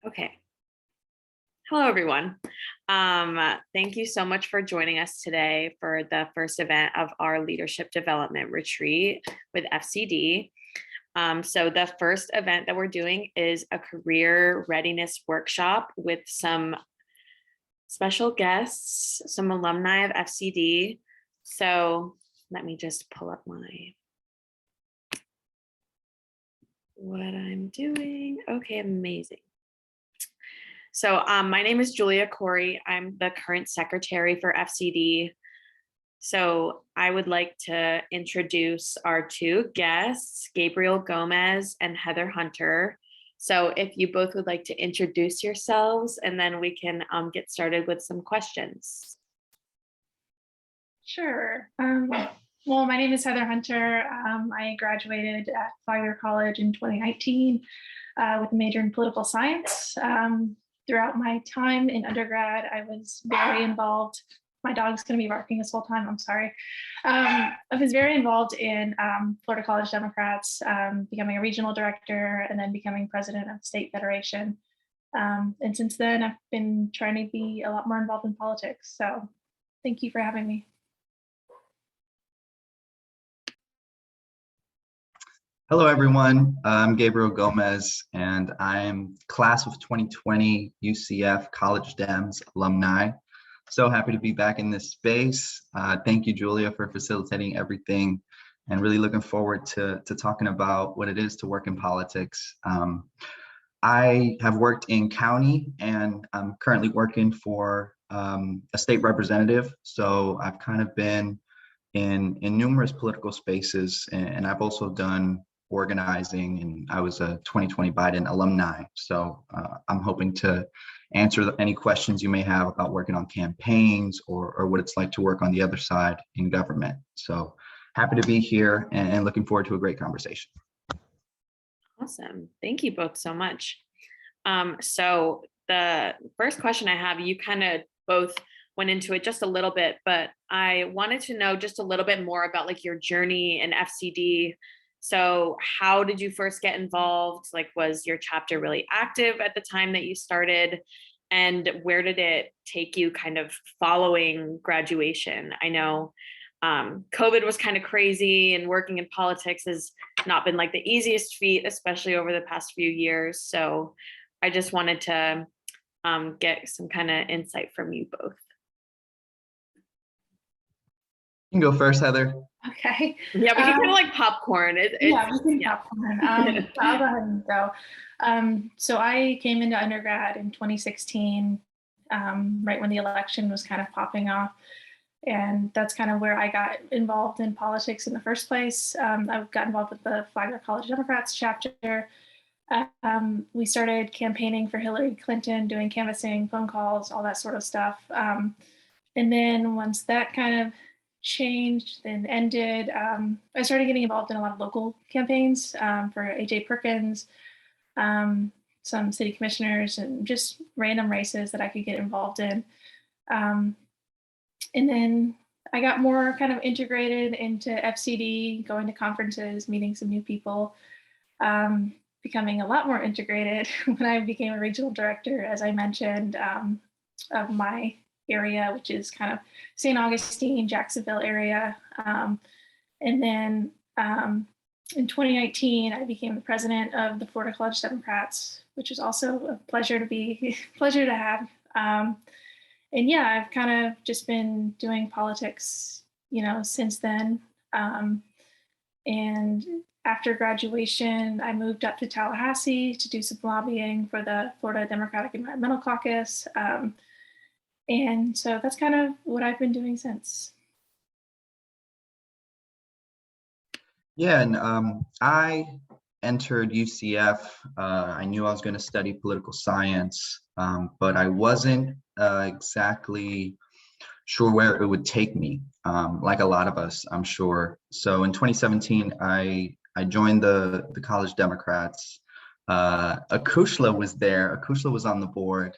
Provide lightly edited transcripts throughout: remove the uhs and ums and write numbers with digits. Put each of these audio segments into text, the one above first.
Okay. Hello, everyone. Thank you so much for joining us today for the first event of our leadership development retreat with FCD. So the first event that we're doing is a career readiness workshop with some special guests, some alumni of FCD. So let me just pull up what I'm doing. Okay, amazing. So my name is Corrie. I'm the current secretary for FCD. So I would like to introduce our two guests, Gabriel Gomez and Heather Hunter. So if you both would like to introduce yourselves, and then we can get started with some questions. Sure. Well, my name is Heather Hunter. I graduated at Flagler College in 2019 with a major in political science. Throughout my time in undergrad, I was very involved. My dog's going to be barking this whole time. I'm sorry. I was very involved in Florida College Democrats, becoming a regional director, and then becoming president of the state federation. And since then, I've been trying to be a lot more involved in politics. So thank you for having me. Hello, everyone. I'm Gabriel Gomez, and I'm class of 2020 UCF College Dems alumni. So happy to be back in this space. Thank you, Julia, for facilitating everything, and really looking forward to talking about what it is to work in politics. I have worked in county, and I'm currently working for a state representative. So I've kind of been in numerous political spaces, and I've also done organizing, and I was a 2020 Biden alumni. So I'm hoping to answer any questions you may have about working on campaigns or what it's like to work on the other side in government. So happy to be here and looking forward to a great conversation. Awesome. Thank you both so much. So the first question I have, you kind of both went into it just a little bit, but I wanted to know just a little bit more about like your journey in FCD. So how did you first get involved? Like, was your chapter really active at the time that you started? And where did it take you kind of following graduation? I know COVID was kind of crazy, and working in politics has not been like the easiest feat, especially over the past few years. So I just wanted to get some kind of insight from you both. You can go first, Heather. Okay. Yeah, we can kind of like popcorn. Yeah, we can popcorn. I'll go ahead and go. So I came into undergrad in 2016, right when the election was kind of popping off. And that's kind of where I got involved in politics in the first place. I got involved with the Flagler College Democrats chapter. We started campaigning for Hillary Clinton, doing canvassing, phone calls, all that sort of stuff. And then once that kind of changed and ended, I started getting involved in a lot of local campaigns for AJ Perkins, some city commissioners, and just random races that I could get involved in. And then I got more kind of integrated into FCD, going to conferences, meeting some new people, becoming a lot more integrated when I became a regional director, as I mentioned, of my area, which is kind of St. Augustine, Jacksonville area. And then in 2019, I became the president of the Florida College Democrats, which is also a pleasure to have. And yeah, I've kind of just been doing politics, since then. And after graduation, I moved up to Tallahassee to do some lobbying for the Florida Democratic Environmental Caucus. And so that's kind of what I've been doing since. Yeah, and I entered UCF. I knew I was going to study political science, but I wasn't exactly sure where it would take me, like a lot of us, I'm sure. So in 2017, I joined the College Democrats. Akushla was there. Akushla was on the board.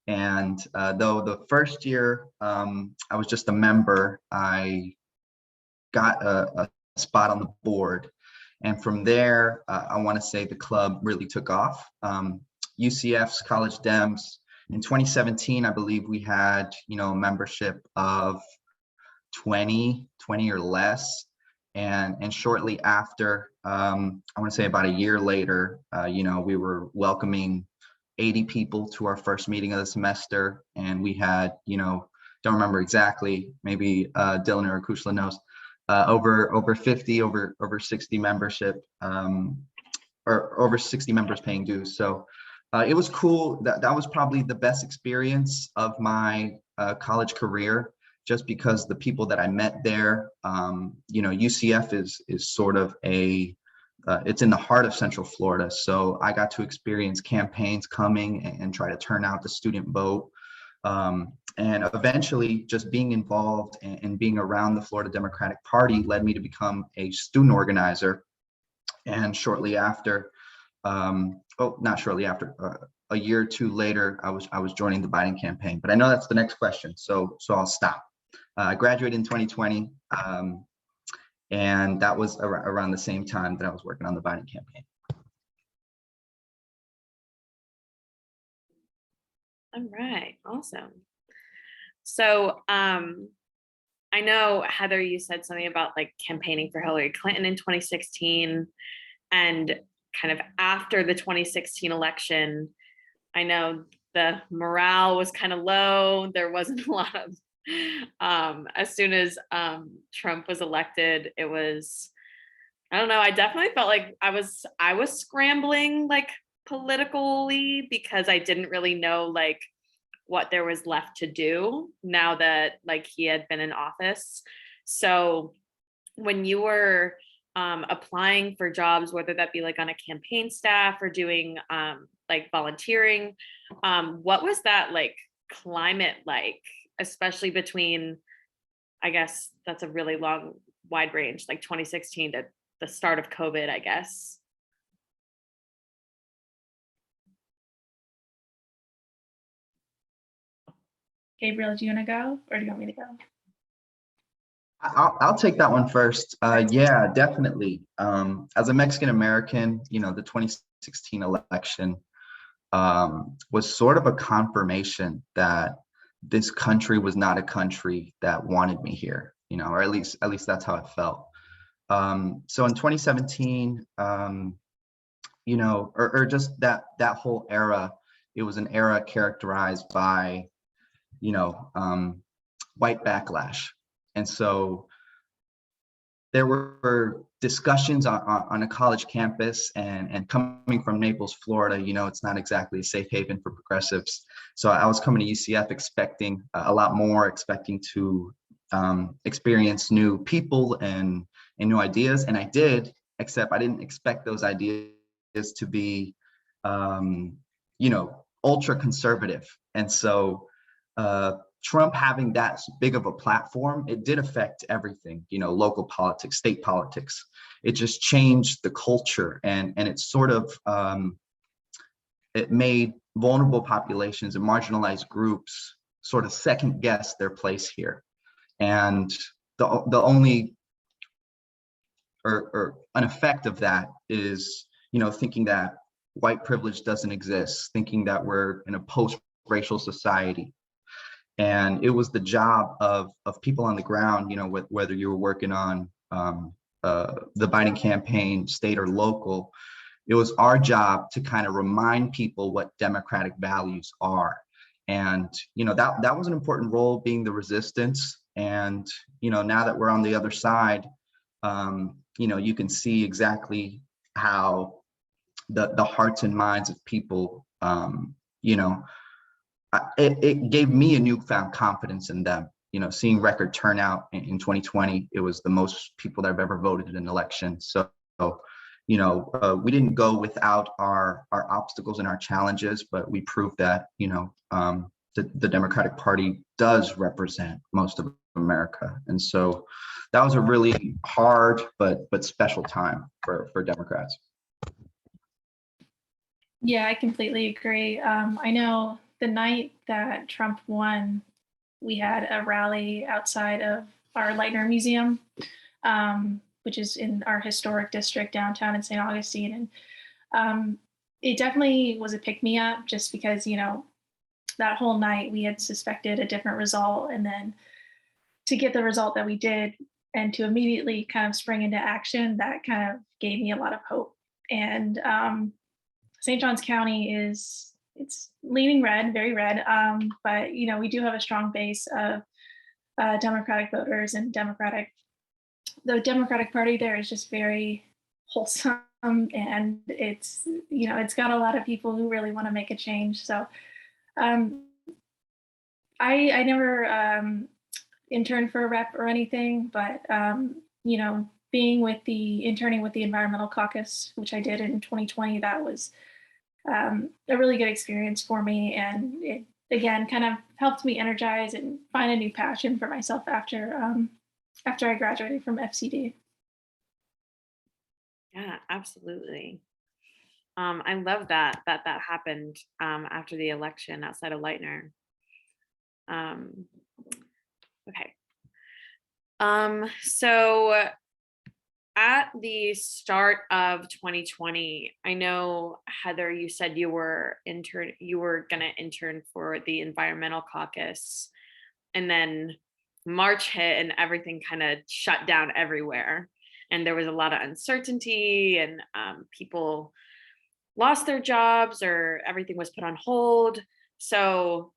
And though the first year I was just a member, I got a spot on the board. And from there, I want to say the club really took off. UCF's College Dems. In 2017, I believe we had, a membership of 20 or less. And shortly after, I want to say about a year later, we were welcoming 80 people to our first meeting of the semester. And we had, don't remember exactly, maybe Dylan or Akushla knows, over 50, over 60 membership, or over 60 members paying dues. So it was cool. That was probably the best experience of my college career, just because the people that I met there, UCF is sort of it's in the heart of Central Florida. So I got to experience campaigns coming and try to turn out the student vote. And eventually just being involved and being around the Florida Democratic Party led me to become a student organizer. And shortly after, not shortly after, a year or two later, I was joining the Biden campaign. But I know that's the next question, so I'll stop. I graduated in 2020, and that was around the same time that I was working on the Biden campaign. All right, awesome. So I know, Heather, you said something about like campaigning for Hillary Clinton in 2016, and kind of after the 2016 election, I know the morale was kind of low. There wasn't a lot of, as soon as Trump was elected, it was, I don't know, I definitely felt like I was scrambling like politically, because I didn't really know like what there was left to do now that like he had been in office. So when you were applying for jobs, whether that be like on a campaign staff or doing like volunteering, what was that like climate like, especially between, I guess that's a really long, wide range, like 2016 to the start of COVID, I guess. Gabriel, do you want to go, or do you want me to go? I'll take that one first. Yeah, definitely. As a Mexican American, the 2016 election was sort of a confirmation that this country was not a country that wanted me here, or at least that's how it felt. So in 2017, or just that whole era, it was an era characterized by, white backlash. And so there were discussions on a college campus, and coming from Naples, Florida, it's not exactly a safe haven for progressives. So I was coming to UCF expecting a lot more, expecting to experience new people and new ideas. And I did, except I didn't expect those ideas to be, ultra conservative. And so Trump having that big of a platform, it did affect everything, local politics, state politics. It just changed the culture, and it sort of, it made vulnerable populations and marginalized groups sort of second guess their place here. And the only, or an effect of that is, thinking that white privilege doesn't exist, thinking that we're in a post-racial society. And it was the job of people on the ground, whether you were working on the Biden campaign, state or local, it was our job to kind of remind people what democratic values are. And, that was an important role, being the resistance. And, now that we're on the other side, you can see exactly how the hearts and minds of people, it gave me a newfound confidence in them. Seeing record turnout in 2020, it was the most people that have ever voted in an election. So, we didn't go without our obstacles and our challenges, but we proved that, the Democratic Party does represent most of America. And so that was a really hard but special time for Democrats. Yeah, I completely agree. I know the night that Trump won, we had a rally outside of our Lightner Museum, which is in our historic district downtown in St. Augustine. And it definitely was a pick-me-up, just because, that whole night we had suspected a different result, and then to get the result that we did and to immediately kind of spring into action, that kind of gave me a lot of hope. And St. Johns County it's leaning red, very red, but we do have a strong base of Democratic voters, and the Democratic Party there is just very wholesome, and it's got a lot of people who really want to make a change. So I never interned for a rep or anything, but interning with the Environmental Caucus, which I did in 2020, that was a really good experience for me, and it again kind of helped me energize and find a new passion for myself after I graduated from FCD. Yeah, absolutely. I love that happened after the election outside of Leitner. Okay. So at the start of 2020, I know, Heather, you said you were gonna intern for the Environmental Caucus, and then March hit and everything kind of shut down everywhere. And there was a lot of uncertainty, and people lost their jobs, or everything was put on hold. So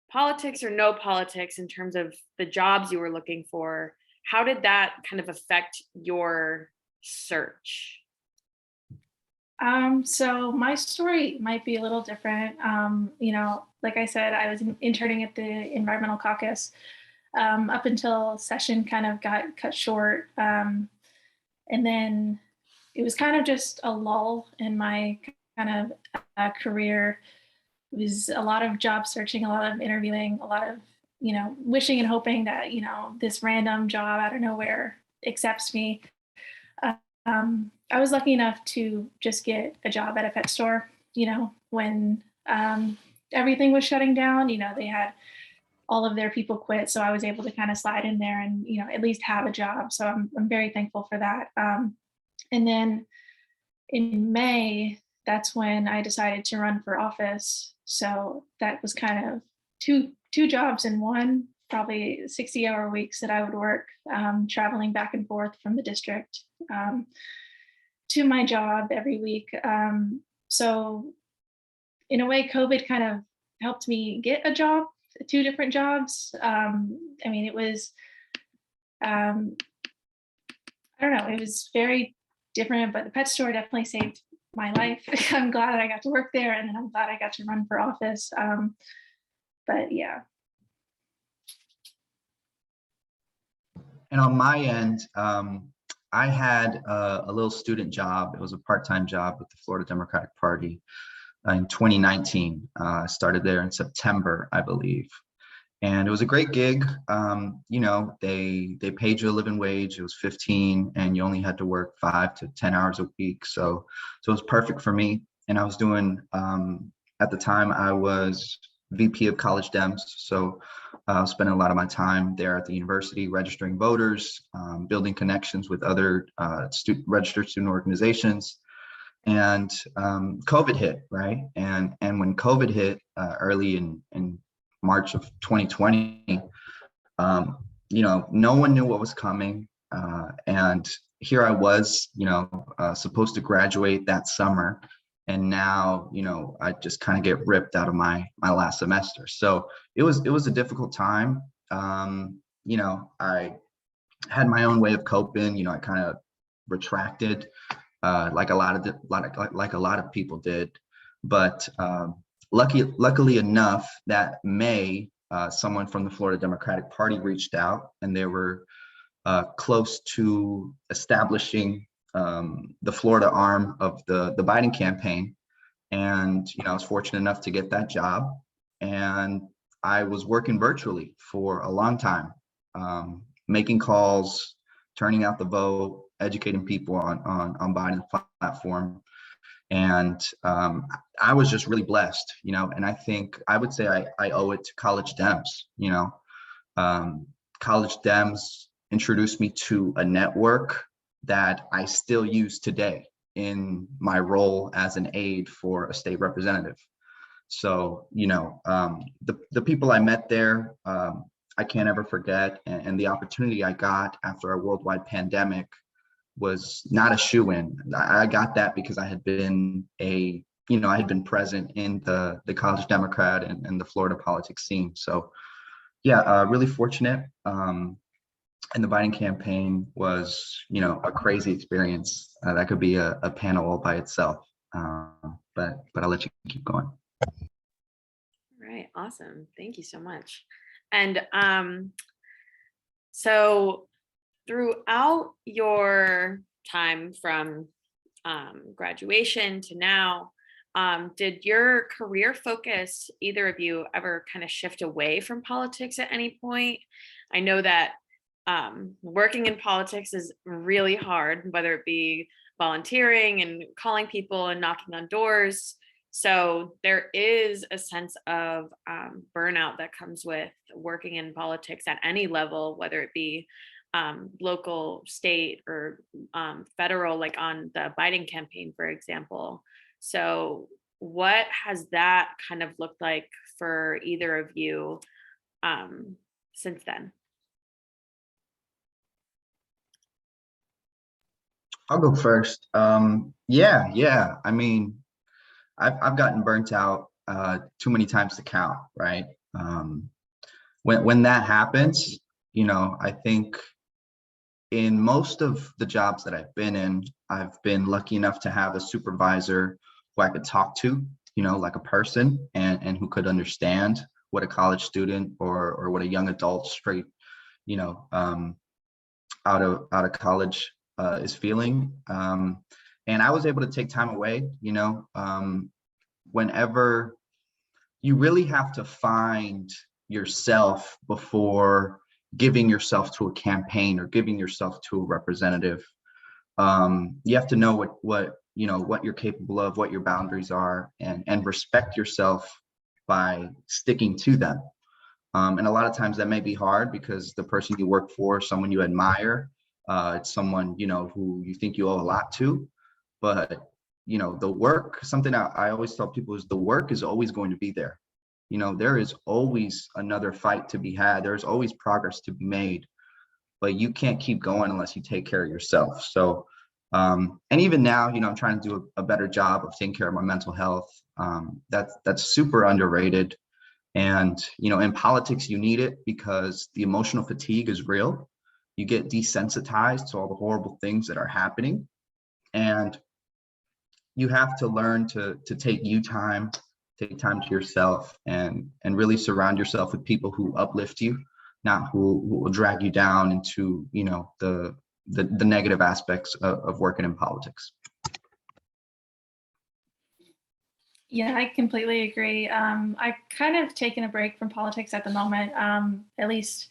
politics or no politics, in terms of the jobs you were looking for, how did that kind of affect your search? So my story might be a little different. Like I said, I was interning at the Environmental Caucus up until session kind of got cut short. And then it was kind of just a lull in my kind of career. It was a lot of job searching, a lot of interviewing, a lot of, wishing and hoping that, this random job out of nowhere accepts me. I was lucky enough to just get a job at a pet store, when everything was shutting down. They had all of their people quit. So I was able to kind of slide in there and, at least have a job. So I'm very thankful for that. And then in May, that's when I decided to run for office. So that was kind of two jobs in one, probably 60-hour weeks that I would work, traveling back and forth from the district to my job every week. So in a way, COVID kind of helped me get a job, 2 different jobs. It was, I don't know, it was very different, but the pet store definitely saved my life. I'm glad that I got to work there, and then I'm glad I got to run for office. But yeah. And on my end, I had a little student job. It was a part-time job with the Florida Democratic Party in 2019. I started there in September, I believe. And it was a great gig. They paid you a living wage. It was 15, and you only had to work 5 to 10 hours a week. So it was perfect for me. And I was doing, at the time, I was VP of College Dems. So I was spending a lot of my time there at the university, registering voters, building connections with other registered student organizations. And COVID hit, right? And when COVID hit early in March of 2020, no one knew what was coming. And here I was, supposed to graduate that summer. And now, I just kind of get ripped out of my last semester. So it was a difficult time. I had my own way of coping. I kind of retracted, like a lot of people did. But luckily enough, that May, someone from the Florida Democratic Party reached out, and they were close to establishing the Florida arm of the Biden campaign. And I was fortunate enough to get that job, and I was working virtually for a long time, making calls, turning out the vote, educating people on Biden's platform. And I was just really blessed, and I would say I owe it to College Dems. College Dems introduced me to a network that I still use today. in my role as an aide for a state representative. So, the people I met there, I can't ever forget. And the opportunity I got after a worldwide pandemic was not a shoo-in. I got that because I had been I had been present in the College Democrat and the Florida politics scene. So yeah, really fortunate. And the Biden campaign was, a crazy experience. That could be a panel all by itself. But I'll let you keep going. Right. Awesome. Thank you so much. And so throughout your time from graduation to now, did your career focus, either of you, ever kind of shift away from politics at any point? I know that working in politics is really hard, whether it be volunteering and calling people and knocking on doors. So there is a sense of burnout that comes with working in politics at any level, whether it be local, state, or federal, like on the Biden campaign, for example. So what has that kind of looked like for either of you since then? I'll go first. Yeah. I mean, I've gotten burnt out too many times to count, right? When that happens, I think in most of the jobs that I've been in, I've been lucky enough to have a supervisor who I could talk to, like a person, and who could understand what a college student or what a young adult straight, out of college is feeling. And I was able to take time away, whenever you really have to find yourself before giving yourself to a campaign or giving yourself to a representative. You have to know what you're capable of, what your boundaries are, and respect yourself by sticking to them. And a lot of times that may be hard because the person you work for, someone you admire, it's someone, who you think you owe a lot to. But, the work, something I always tell people is the work is always going to be there. There is always another fight to be had. There's always progress to be made, but you can't keep going unless you take care of yourself. So, and even now, I'm trying to do a better job of taking care of my mental health. That's super underrated. And, in politics, you need it because the emotional fatigue is real. You get desensitized to all the horrible things that are happening. And you have to learn to take time to yourself, and really surround yourself with people who uplift you, not who will drag you down into, the negative aspects of working in politics. Yeah, I completely agree. I've kind of taken a break from politics at the moment, at least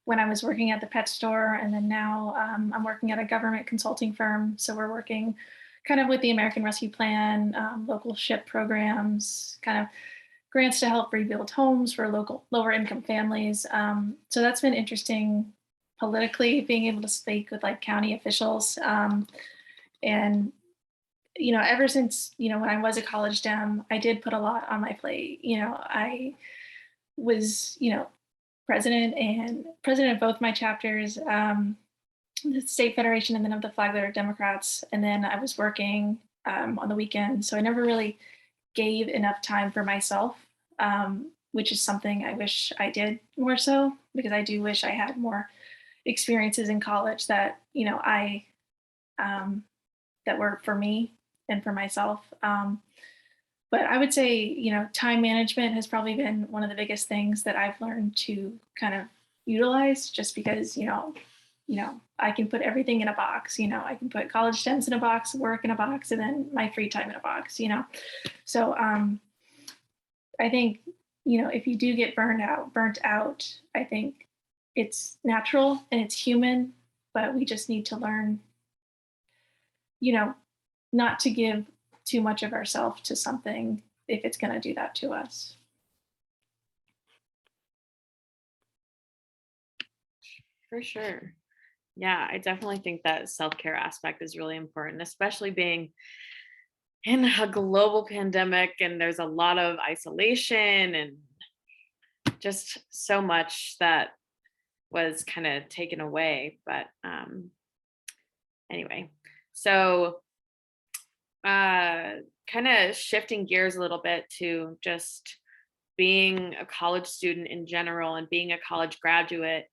when I was working at the pet store. And then now I'm working at a government consulting firm. So we're working kind of with the American Rescue Plan, local SHIP programs, kind of grants to help rebuild homes for lower income families. So that's been interesting politically, being able to speak with like county officials. And ever since, when I was a college Dem, I did put a lot on my plate. I was, president of both my chapters, the state federation, and then of the Flag Bearer Democrats. And then I was working on the weekend. So I never really gave enough time for myself, which is something I wish I did more so, because I do wish I had more experiences in college that, that were for me and for myself. But I would say, time management has probably been one of the biggest things that I've learned to kind of utilize, just because, I can put everything in a box. I can put college Dems in a box, work in a box, and then my free time in a box, So I think, if you do get burnt out, I think it's natural and it's human, but we just need to learn, not to give too much of ourselves to something if it's going to do that to us. For sure. Yeah, I definitely think that self-care aspect is really important, especially being in a global pandemic and there's a lot of isolation and just so much that was kind of taken away. But anyway, so kind of shifting gears a little bit to just being a college student in general and being a college graduate.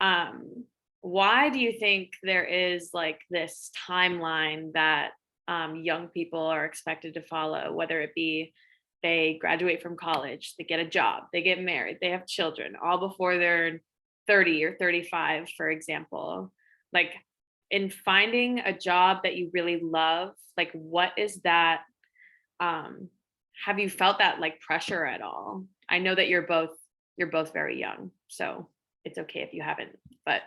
um, why do you think there is like this timeline that young people are expected to follow, whether it be they graduate from college, they get a job, they get married, they have children, all before they're 30 or 35, for example? Like, in finding a job that you really love, like what is that? Um, have you felt that like pressure at all? I know that you're both very young, so it's okay if you haven't, but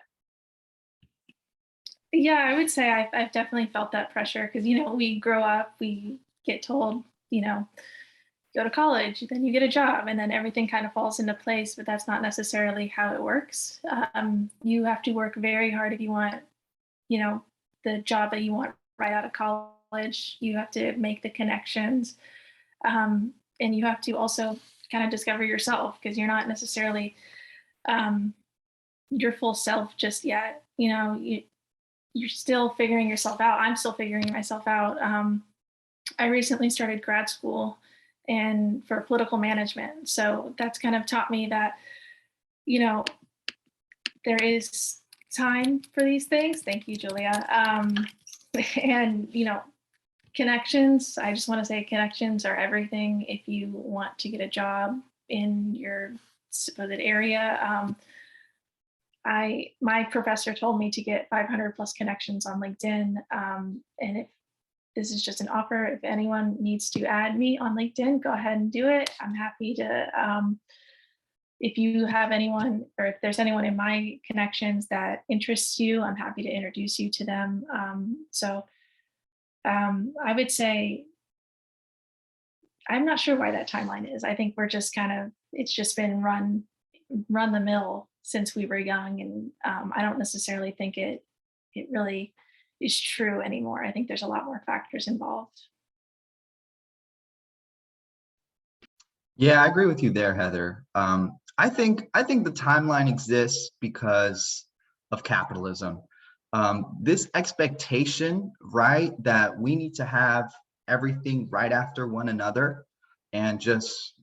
Yeah, I would say I've definitely felt that pressure because, we grow up, we get told, go to college, then you get a job, and then everything kind of falls into place. But that's not necessarily how it works. You have to work very hard if you want, you know, the job that you want right out of college. You have to make the connections, and you have to also kind of discover yourself because you're not necessarily um, your full self just yet. You're still figuring yourself out. I'm still figuring myself out. I recently started grad school and for political management. So that's kind of taught me that, you know, there is time for these things. Thank you, Julia. And, connections. I just want to say connections are everything if you want to get a job in your supposed area. My professor told me to get 500 plus connections on LinkedIn. And if this is just an offer, if anyone needs to add me on LinkedIn, go ahead and do it. I'm happy to, if you have anyone or if there's anyone in my connections that interests you, I'm happy to introduce you to them. I would say, I'm not sure why that timeline is. I think we're just it's just been run the mill since we were young, and I don't necessarily think it really is true anymore. I think there's a lot more factors involved. Yeah, I agree with you there, Heather. I think the timeline exists because of capitalism. This expectation, right, that we need to have everything right after one another and just,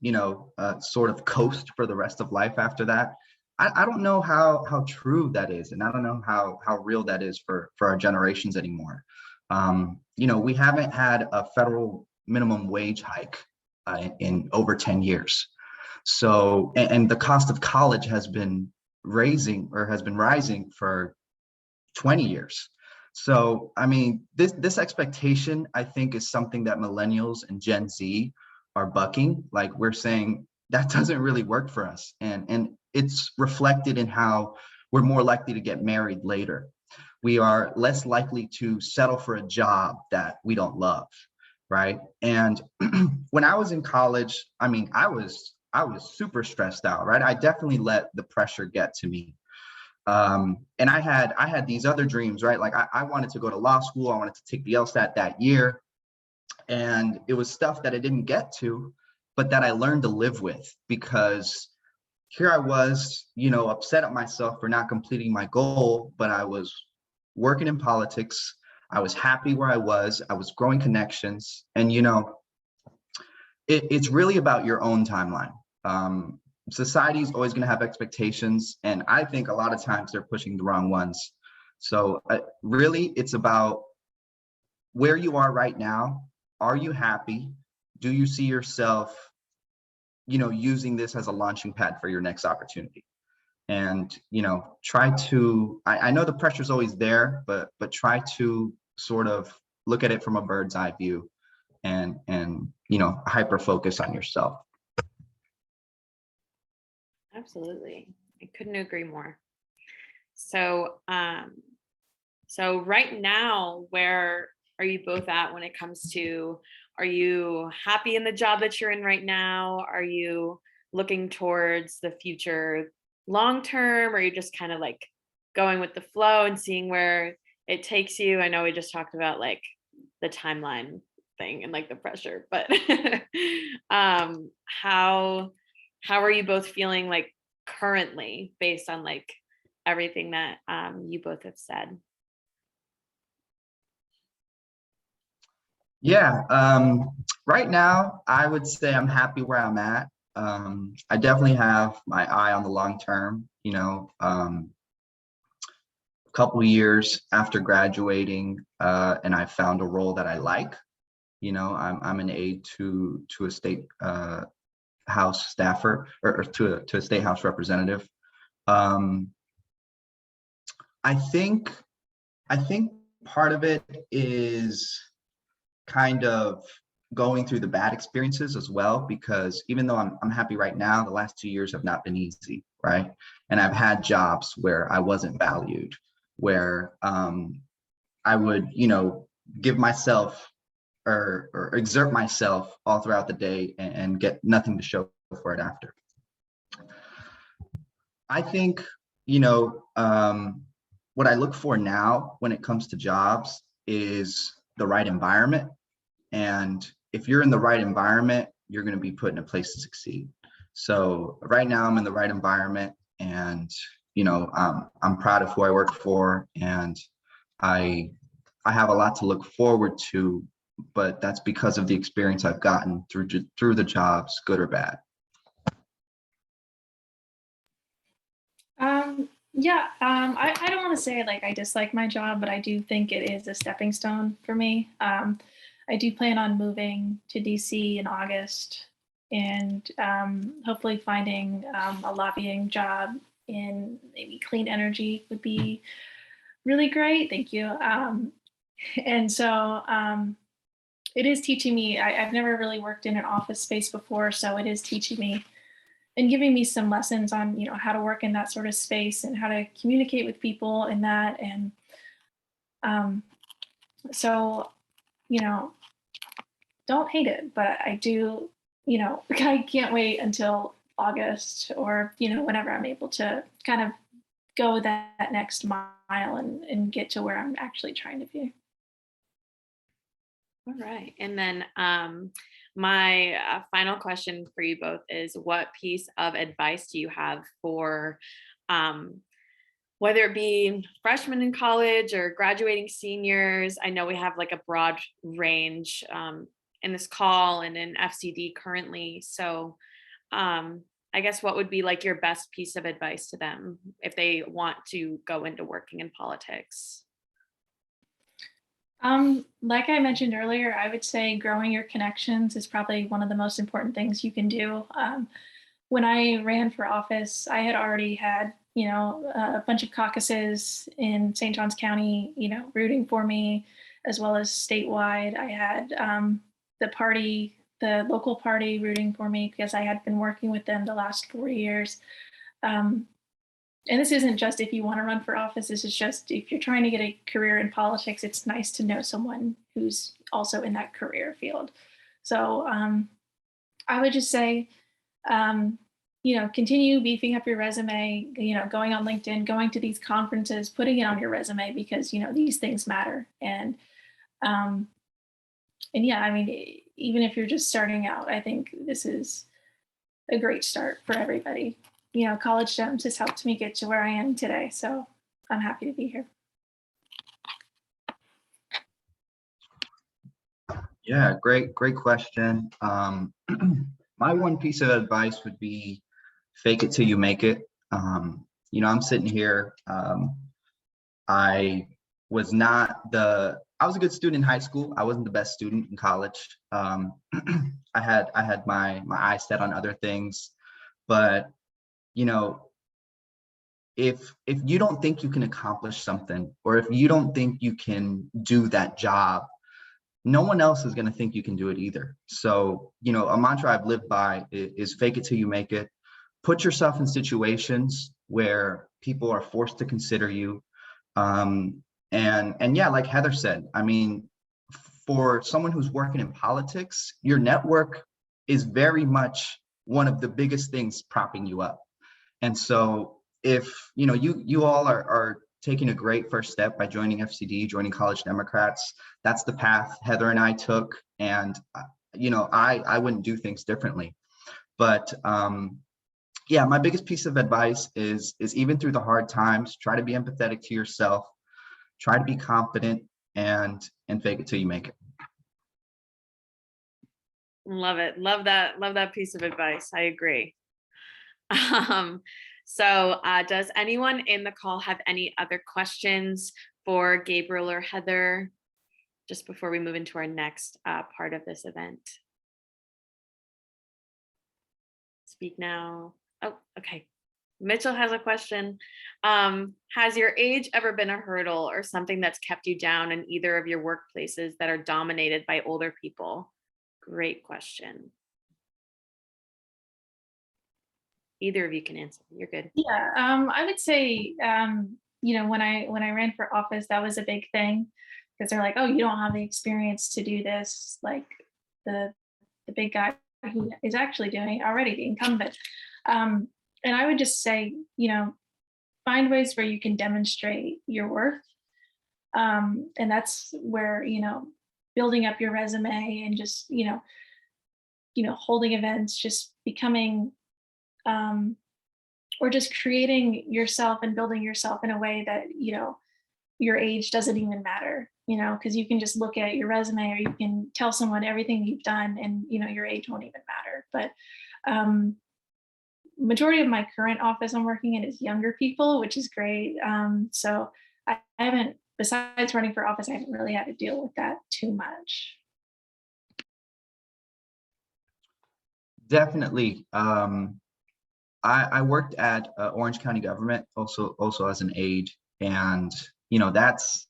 sort of coast for the rest of life after that. I don't know how true that is, and I don't know how real that is for our generations anymore. We haven't had a federal minimum wage hike in over 10 years. So, and the cost of college has been rising for 20 years. So, I mean, this expectation, I think, is something that millennials and Gen Z are bucking. Like, we're saying that doesn't really work for us. And it's reflected in how we're more likely to get married later. We are less likely to settle for a job that we don't love, right? And when I was in college, I mean, I was super stressed out, right? I definitely let the pressure get to me. And I had these other dreams, right? Like I wanted to go to law school. I wanted to take the LSAT that year. And it was stuff that I didn't get to, but that I learned to live with, because here I was, upset at myself for not completing my goal, but I was working in politics. I was happy where I was growing connections. And, it's really about your own timeline. Society is always going to have expectations, and I think a lot of times they're pushing the wrong ones. So really, it's about where you are right now. Are you happy? Do you see yourself, using this as a launching pad for your next opportunity? And try to. I know the pressure's always there, but try to sort of look at it from a bird's eye view, and hyper focus on yourself. absolutely. I couldn't agree more. So, so right now, where are you both at when it comes to, are you happy in the job that you're in right now? Are you looking towards the future long term? Or are you just kind of like going with the flow and seeing where it takes you? I know we just talked about like the timeline thing and like the pressure, but how are you both feeling like currently based on like everything that you both have said? Yeah, right now, I would say I'm happy where I'm at. I definitely have my eye on the long term, a couple years after graduating, and I found a role that I like. I'm an aide to a state house staffer, or to a state house representative. Um, I think part of it is kind of going through the bad experiences as well, because even though I'm happy right now, the last 2 years have not been easy, right? And I've had jobs where I wasn't valued, where I would, give myself or exert myself all throughout the day and get nothing to show for it after. I think, what I look for now when it comes to jobs is the right environment. And if you're in the right environment, you're going to be put in a place to succeed. So right now I'm in the right environment, and I'm proud of who I work for, and I have a lot to look forward to, but that's because of the experience I've gotten through the jobs, good or bad. I don't want to say like I dislike my job, but I do think it is a stepping stone for me. I do plan on moving to DC in August, and hopefully finding a lobbying job in maybe clean energy would be really great. Thank you. And so it is teaching me, I've never really worked in an office space before, so it is teaching me and giving me some lessons on, how to work in that sort of space and how to communicate with people in that. And so, don't hate it, but I do, I can't wait until August or, whenever I'm able to kind of go that next mile and get to where I'm actually trying to be. All right. And then my final question for you both is, what piece of advice do you have for whether it be freshmen in college or graduating seniors? I know we have like a broad range in this call and in FCD currently. So I guess what would be like your best piece of advice to them if they want to go into working in politics? Like I mentioned earlier, I would say growing your connections is probably one of the most important things you can do. When I ran for office, I had already had, a bunch of caucuses in St. Johns County, rooting for me, as well as statewide. I had the local party rooting for me because I had been working with them the last 4 years. And this isn't just if you want to run for office, this is just if you're trying to get a career in politics, it's nice to know someone who's also in that career field. So I would just say, continue beefing up your resume, going on LinkedIn, going to these conferences, putting it on your resume because, these things matter. And yeah, I mean, even if you're just starting out, I think this is a great start for everybody. College Gems has helped me get to where I am today. So I'm happy to be here. Yeah, great question. My one piece of advice would be fake it till you make it. I'm sitting here. I was a good student in high school. I wasn't the best student in college. I had my eyes set on other things, but if you don't think you can accomplish something, or if you don't think you can do that job, no one else is going to think you can do it either. So, a mantra I've lived by is fake it till you make it. Put yourself in situations where people are forced to consider you. And yeah, like Heather said, I mean, for someone who's working in politics, your network is very much one of the biggest things propping you up. And so, if you all are taking a great first step by joining FCD, joining College Democrats. That's the path Heather and I took, and I wouldn't do things differently. But yeah, my biggest piece of advice is even through the hard times, try to be empathetic to yourself, try to be confident, and fake it till you make it. Love it. Love that piece of advice. I agree. So does anyone in the call have any other questions for Gabriel or Heather just before we move into our next part of this event? Speak now. Oh, okay. Mitchell has a question. Has your age ever been a hurdle or something that's kept you down in either of your workplaces that are dominated by older people? Great question. Either of you can answer. You're good. Yeah, I would say, when I ran for office, that was a big thing because they're like, oh, you don't have the experience to do this, like the big guy who is actually doing it already, the incumbent. And I would just say, find ways where you can demonstrate your worth. And that's where, building up your resume and just, holding events, just becoming, or just creating yourself and building yourself in a way that, your age doesn't even matter, because you can just look at your resume or you can tell someone everything you've done and, your age won't even matter. But majority of my current office I'm working in is younger people, which is great. So I haven't, besides running for office, I haven't really had to deal with that too much. Definitely. I worked at Orange County government also as an aide, and that's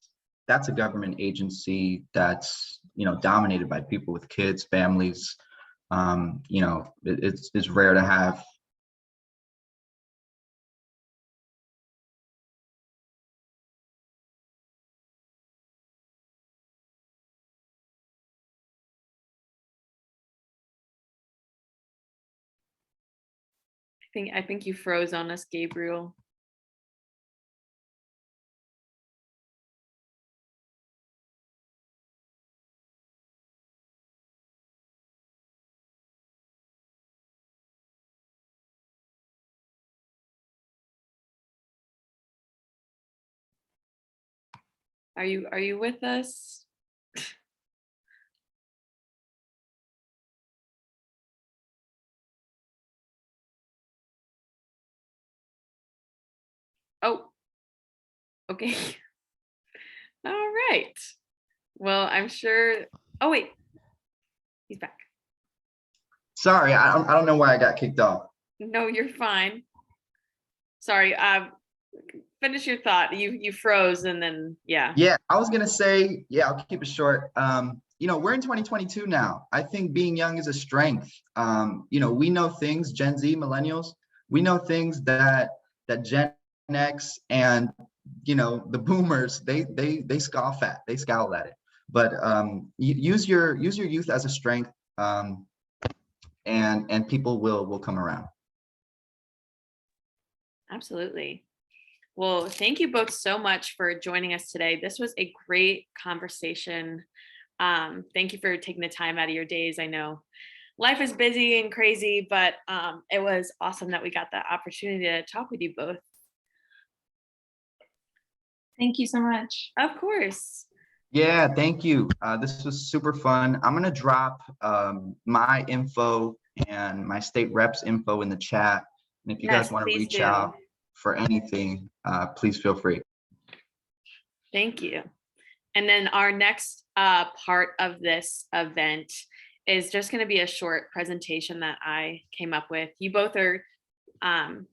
a government agency that's dominated by people with kids, families. It's rare to have. I think you froze on us, Gabriel. Are you with us? Oh, okay. All right. Well, I'm sure. Oh, wait. He's back. Sorry, I don't know why I got kicked off. No, you're fine. Sorry. Finish your thought. You froze and then, yeah. Yeah, I was gonna say, yeah, I'll keep it short. We're in 2022 now. I think being young is a strength. We know things, Gen Z, millennials, we know things that Gen X and the boomers, they scoff at, they scowl at it. But use your youth as a strength, and people will come around. Absolutely. Well, thank you both so much for joining us today. This was a great conversation. Thank you for taking the time out of your days. I know life is busy and crazy, but it was awesome that we got the opportunity to talk with you both. Thank you so much. Of course. Yeah, thank you. This was super fun. I'm gonna drop my info and my state reps info in the chat. And if you guys want to reach out for anything, please feel free. Thank you. And then our next part of this event is just going to be a short presentation that I came up with. You both are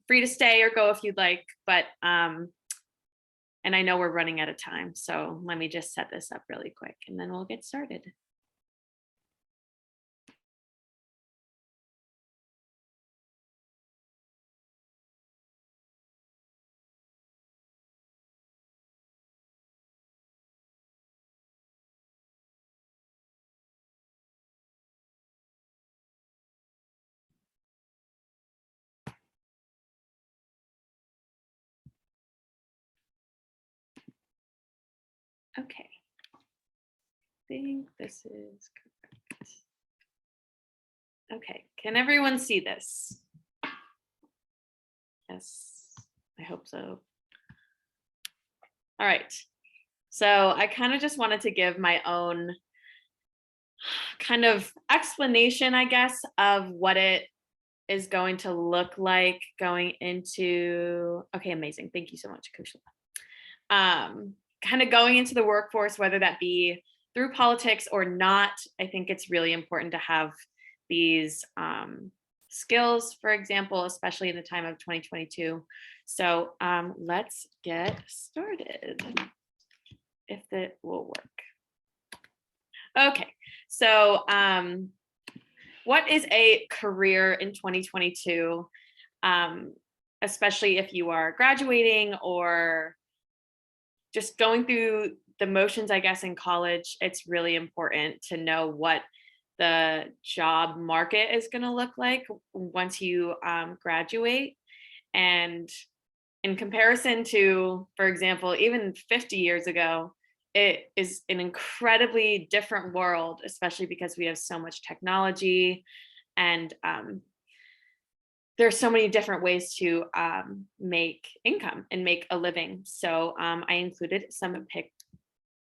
free to stay or go if you'd like, but and I know we're running out of time, so let me just set this up really quick and then we'll get started. Okay. I think this is correct. Okay, can everyone see this? Yes, I hope so. All right. So I kind of just wanted to give my own kind of explanation, I guess, of what it is going to look like going into, okay, amazing. Thank you so much, Coach. Kind of going into the workforce, whether that be through politics or not. I think it's really important to have these skills, for example, especially in the time of 2022. So let's get started, if it will work. Okay, so what is a career in 2022, especially if you are graduating or just going through the motions, I guess, in college? It's really important to know what the job market is going to look like once you graduate. And in comparison to, for example, even 50 years ago, it is an incredibly different world, especially because we have so much technology and there's so many different ways to make income and make a living. So I included some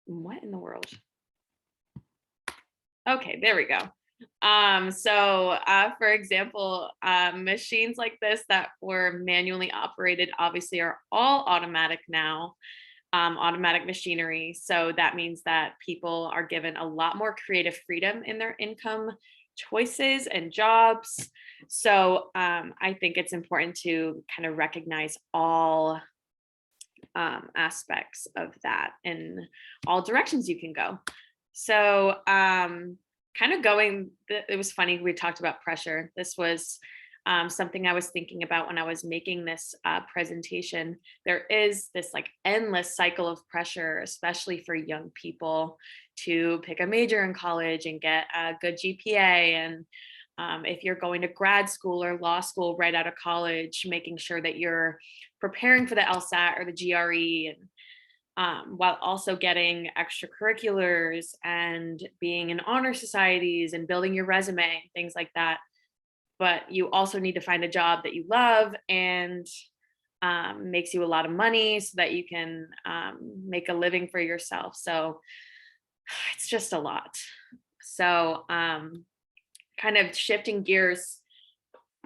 what in the world? Okay, there we go. For example, machines like this that were manually operated obviously are all automatic now, automatic machinery. So that means that people are given a lot more creative freedom in their income choices and jobs. So I think it's important to kind of recognize all aspects of that and all directions you can go. So kind of going, it was funny, we talked about pressure. This was something I was thinking about when I was making this presentation. There is this like endless cycle of pressure, especially for young people, to pick a major in college and get a good GPA. And if you're going to grad school or law school right out of college, making sure that you're preparing for the LSAT or the GRE, and while also getting extracurriculars and being in honor societies and building your resume, things like that. But you also need to find a job that you love and makes you a lot of money so that you can make a living for yourself. So it's just a lot. So kind of shifting gears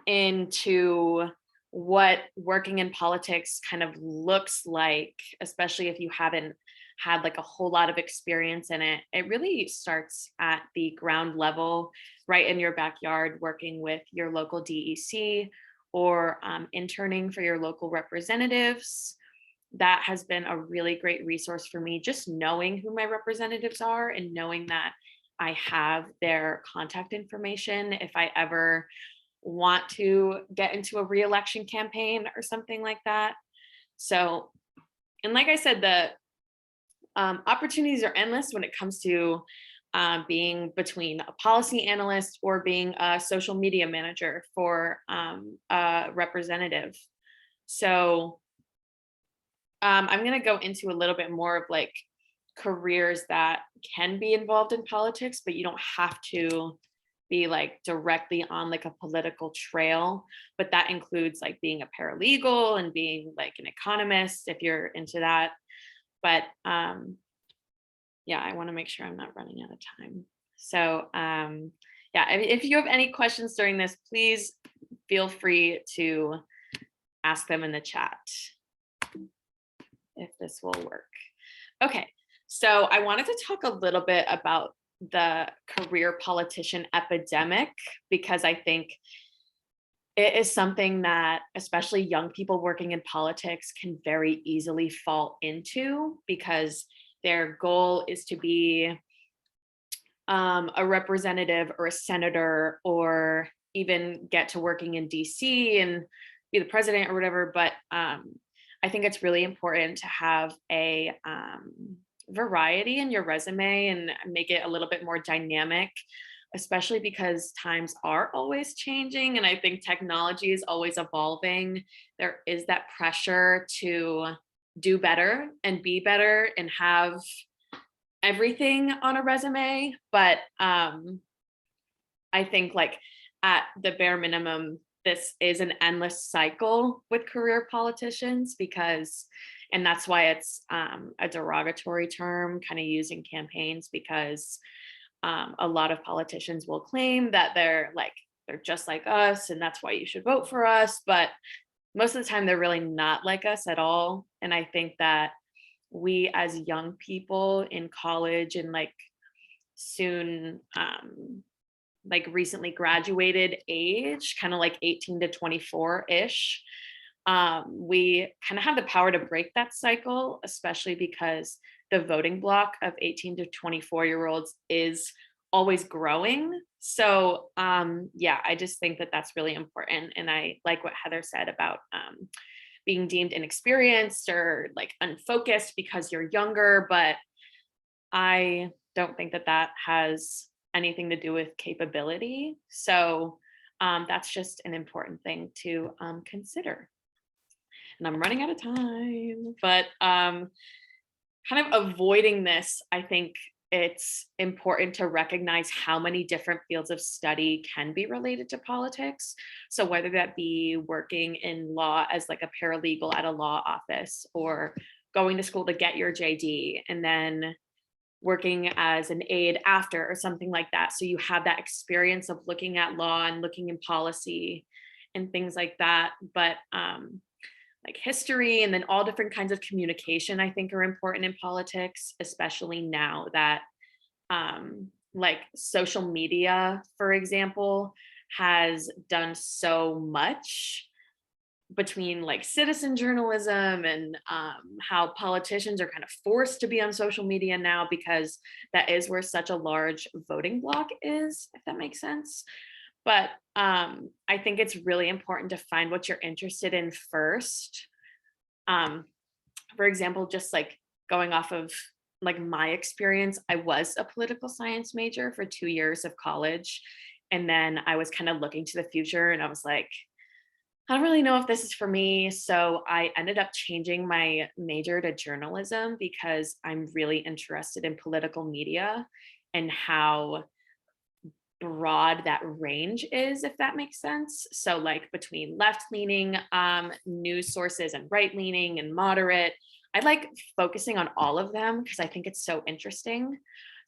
into what working in politics kind of looks like, especially if you haven't had like a whole lot of experience in it. It really starts at the ground level, right in your backyard, working with your local DEC or interning for your local representatives. That has been a really great resource for me, just knowing who my representatives are and knowing that I have their contact information if I ever want to get into a re-election campaign or something like that. So, and like I said, the opportunities are endless when it comes to being between a policy analyst or being a social media manager for a representative. So I'm going to go into a little bit more of like careers that can be involved in politics, but you don't have to be like directly on like a political trail. But that includes like being a paralegal and being like an economist if you're into that. But yeah, I want to make sure I'm not running out of time. So yeah, if you have any questions during this, please feel free to ask them in the chat if this will work. Okay, so I wanted to talk a little bit about the career politician epidemic, because I think it is something that especially young people working in politics can very easily fall into, because their goal is to be a representative or a senator, or even get to working in DC and be the president or whatever. But I think it's really important to have a variety in your resume and make it a little bit more dynamic, especially because times are always changing and I think technology is always evolving. There is that pressure to do better and be better and have everything on a resume, but I think like at the bare minimum, this is an endless cycle with career politicians because, and that's why it's a derogatory term kind of used in campaigns, because a lot of politicians will claim that they're just like us and that's why you should vote for us. But most of the time they're really not like us at all. And I think that we as young people in college and like soon like recently graduated age, kind of like 18 to 24-ish, we kind of have the power to break that cycle, especially because the voting block of 18 to 24-year-olds is always growing. So yeah, I just think that that's really important. And I like what Heather said about being deemed inexperienced or like unfocused because you're younger, but I don't think that that has anything to do with capability. So that's just an important thing to consider. And I'm running out of time, but kind of avoiding this, I think it's important to recognize how many different fields of study can be related to politics. So whether that be working in law as like a paralegal at a law office, or going to school to get your JD and then working as an aide after or something like that. So you have that experience of looking at law and looking in policy and things like that. But like history and then all different kinds of communication, I think are important in politics, especially now that like social media, for example, has done so much between like citizen journalism and how politicians are kind of forced to be on social media now, because that is where such a large voting block is, if that makes sense. But I think it's really important to find what you're interested in first. For example, just like going off of like my experience, I was a political science major for 2 years of college. And then I was kind of looking to the future and I was like, I don't really know if this is for me. So I ended up changing my major to journalism because I'm really interested in political media and how broad that range is, if that makes sense. So like between left-leaning news sources and right-leaning and moderate, I like focusing on all of them because I think it's so interesting.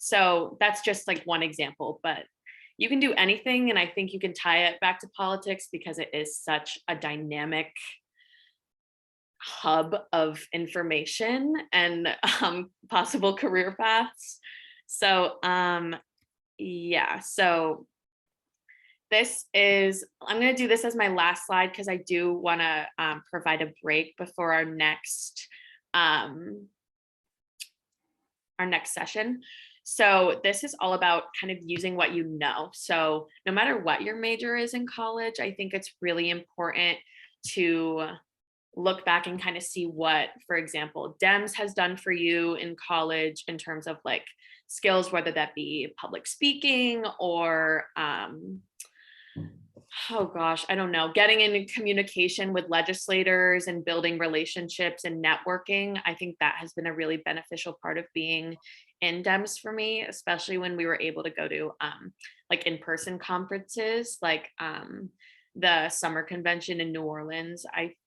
So that's just like one example, but you can do anything. And I think you can tie it back to politics because it is such a dynamic hub of information and possible career paths. So yeah, so this is, I'm going to do this as my last slide because I do want to provide a break before our next session. So this is all about kind of using what you know. So no matter what your major is in college, I think it's really important to look back and kind of see what, for example, DEMS has done for you in college in terms of like skills, whether that be public speaking or oh gosh, I don't know, getting into communication with legislators and building relationships and networking. I think that has been a really beneficial part of being in DEMS for me, especially when we were able to go to like in-person conferences, like the summer convention in New Orleans.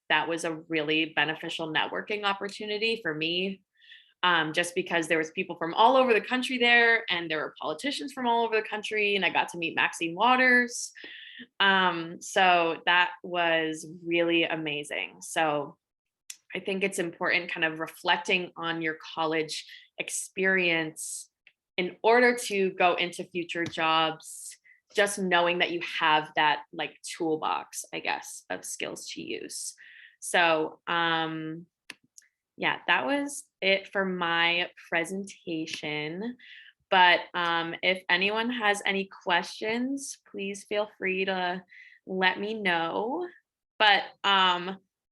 That was a really beneficial networking opportunity for me. Just because there was people from all over the country there and there were politicians from all over the country and I got to meet Maxine Waters. So that was really amazing. So I think it's important kind of reflecting on your college experience in order to go into future jobs, just knowing that you have that like toolbox, I guess, of skills to use. So yeah, that was it for my presentation. But if anyone has any questions, please feel free to let me know. But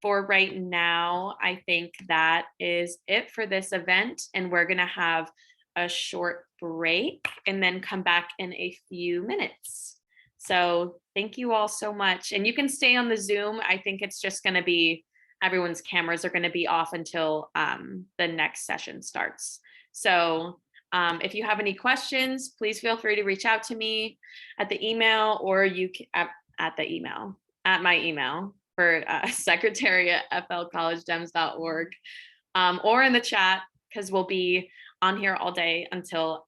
for right now, I think that is it for this event. And we're going to have a short break and then come back in a few minutes. So thank you all so much. And you can stay on the Zoom. I think it's just going to be, everyone's cameras are going to be off until the next session starts. So If you have any questions, please feel free to reach out to me at the email, or at my email for secretary@flcollegedems.org, or in the chat, because we'll be on here all day until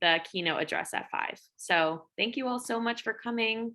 the keynote address at 5. So thank you all so much for coming.